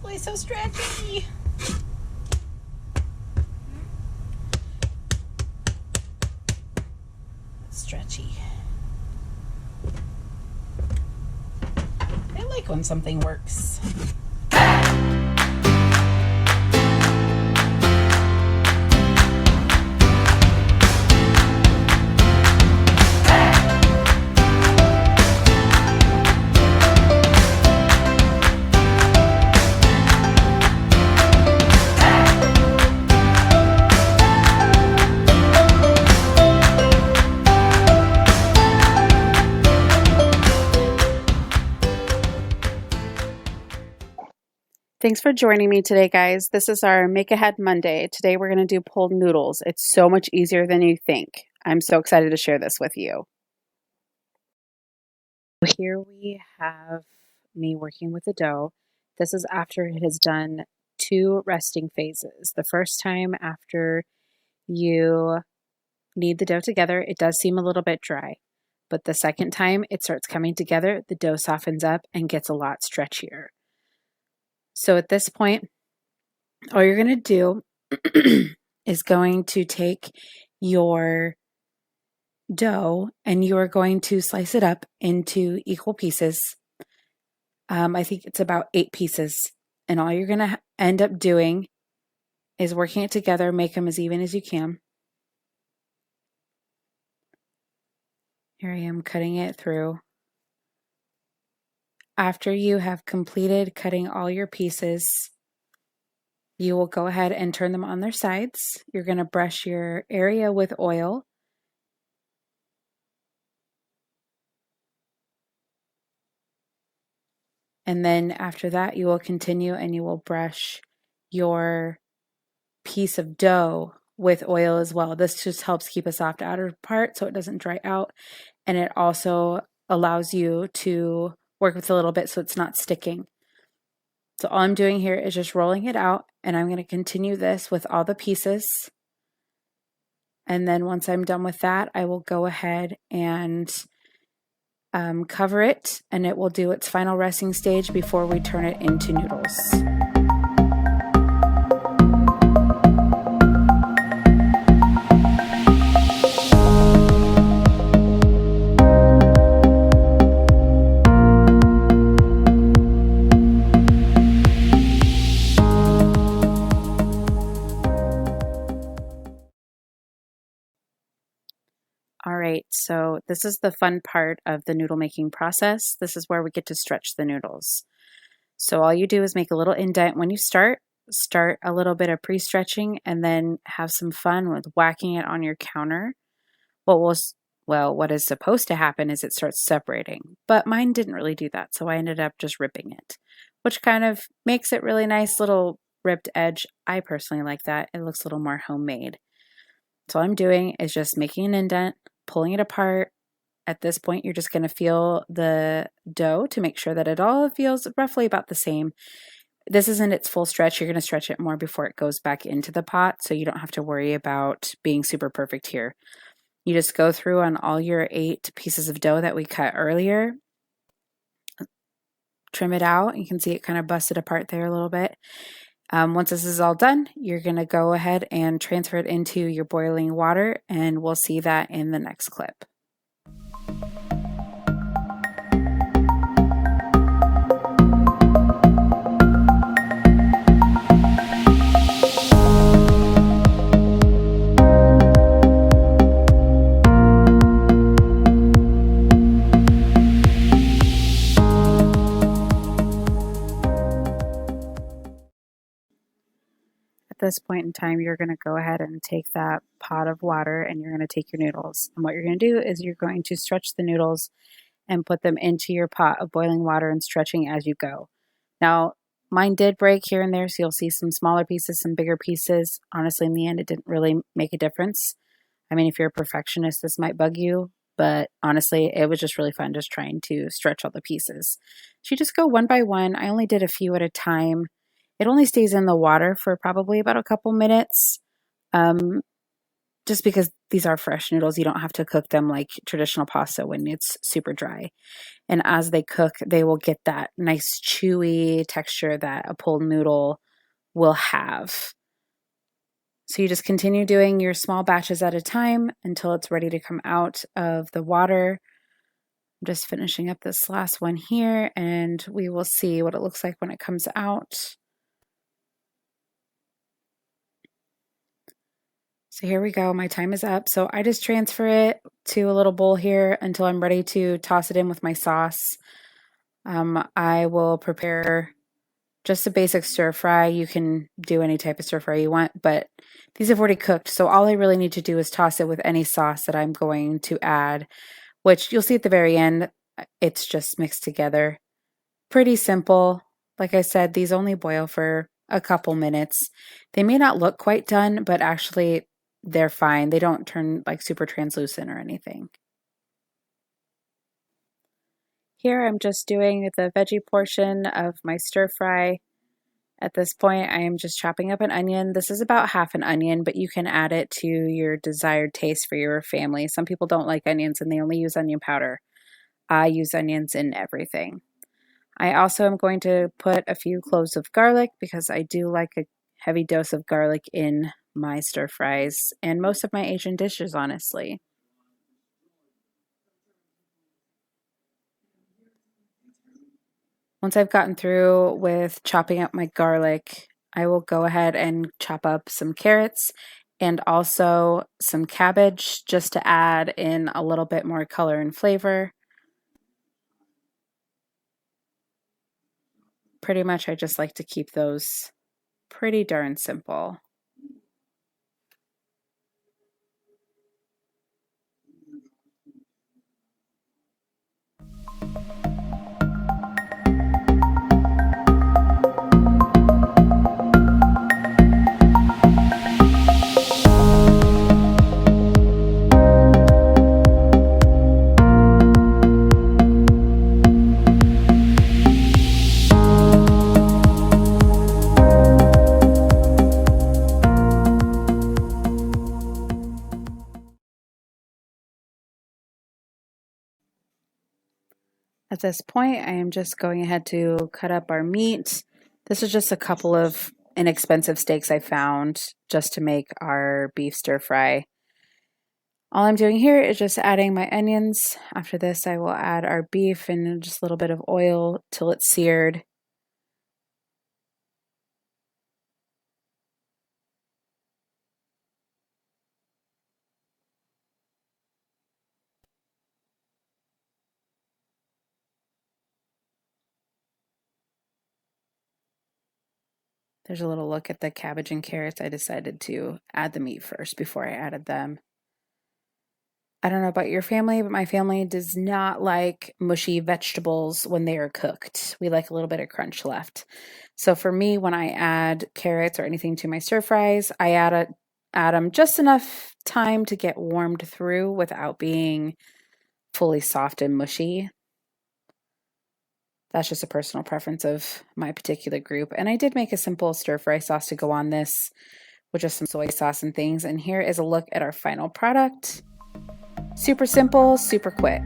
Oh, it's so stretchy. Stretchy. I like when something works. Thanks for joining me today, guys. This is our Make Ahead Monday. Today we're going to do pulled noodles. It's so much easier than you think. I'm so excited to share this with you. Here we have me working with the dough. This is after it has done 2 resting phases. The first time after you knead the dough together, it does seem a little bit dry. But the second time it starts coming together, the dough softens up and gets a lot stretchier. So at this point, all you're going to do is going to take your dough and you are going to slice it up into equal pieces. I think it's about 8 pieces. And all you're going to end up doing is working it together, make them as even as you can. Here I am cutting it through. After you have completed cutting all your pieces, you will go ahead and turn them on their sides. You're going to brush your area with oil. And then after that, you will continue and you will brush your piece of dough with oil as well. This just helps keep a soft outer part so it doesn't dry out. And it also allows you to work with a little bit so it's not sticking. So all I'm doing here is just rolling it out, and I'm going to continue this with all the pieces. And then once I'm done with that, I will go ahead and cover it, and it will do its final resting stage before we turn it into noodles. All right, so this is the fun part of the noodle making process. This is where we get to stretch the noodles. So all you do is make a little indent when you start a little bit of pre-stretching, and then have some fun with whacking it on your counter. What is supposed to happen is it starts separating, but mine didn't really do that, so I ended up just ripping it, which kind of makes it really nice little ripped edge. I personally like that. It looks a little more homemade. So all I'm doing is just making an indent, pulling it apart. At this point, you're just going to feel the dough to make sure that it all feels roughly about the same. This isn't its full stretch. You're going to stretch it more before it goes back into the pot, so you don't have to worry about being super perfect here. You just go through on all your 8 pieces of dough that we cut earlier, trim it out. You can see it kind of busted apart there a little bit. Once this is all done, you're going to go ahead and transfer it into your boiling water, and we'll see that in the next clip. This point in time, you're going to go ahead and take that pot of water and you're going to take your noodles. And what you're going to do is you're going to stretch the noodles and put them into your pot of boiling water and stretching as you go. Now, mine did break here and there, so you'll see some smaller pieces, some bigger pieces. Honestly, in the end, it didn't really make a difference. I mean, if you're a perfectionist, this might bug you, but honestly, it was just really fun just trying to stretch all the pieces. So you just go one by one. I only did a few at a time. It only stays in the water for probably about a couple minutes. just because these are fresh noodles, you don't have to cook them like traditional pasta when it's super dry. And as they cook, they will get that nice chewy texture that a pulled noodle will have. So you just continue doing your small batches at a time until it's ready to come out of the water. I'm just finishing up this last one here, and we will see what it looks like when it comes out. So here we go. My time is up. So I just transfer it to a little bowl here until I'm ready to toss it in with my sauce. I will prepare just a basic stir fry. You can do any type of stir fry you want, but these have already cooked. So all I really need to do is toss it with any sauce that I'm going to add, which you'll see at the very end. It's just mixed together. Pretty simple. Like I said, these only boil for a couple minutes. They may not look quite done, but actually they're fine. They don't turn like super translucent or anything. Here I'm just doing the veggie portion of my stir fry. At this point, I am just chopping up an onion. This is about half an onion, but you can add it to your desired taste for your family. Some people don't like onions and they only use onion powder. I use onions in everything. I also am going to put a few cloves of garlic because I do like a heavy dose of garlic in my stir fries and most of my Asian dishes, honestly. Once I've gotten through with chopping up my garlic, I will go ahead and chop up some carrots and also some cabbage just to add in a little bit more color and flavor. Pretty much I just like to keep those pretty darn simple. At this point, I am just going ahead to cut up our meat. This is just a couple of inexpensive steaks I found just to make our beef stir fry. All I'm doing here is just adding my onions. After this, I will add our beef and just a little bit of oil till it's seared. There's a little look at the cabbage and carrots. I decided to add the meat first before I added them. I don't know about your family, but my family does not like mushy vegetables when they are cooked. We like a little bit of crunch left. So for me, when I add carrots or anything to my stir fries, I add them just enough time to get warmed through without being fully soft and mushy. That's just a personal preference of my particular group. And I did make a simple stir fry sauce to go on this with just some soy sauce and things. And here is a look at our final product. Super simple, super quick.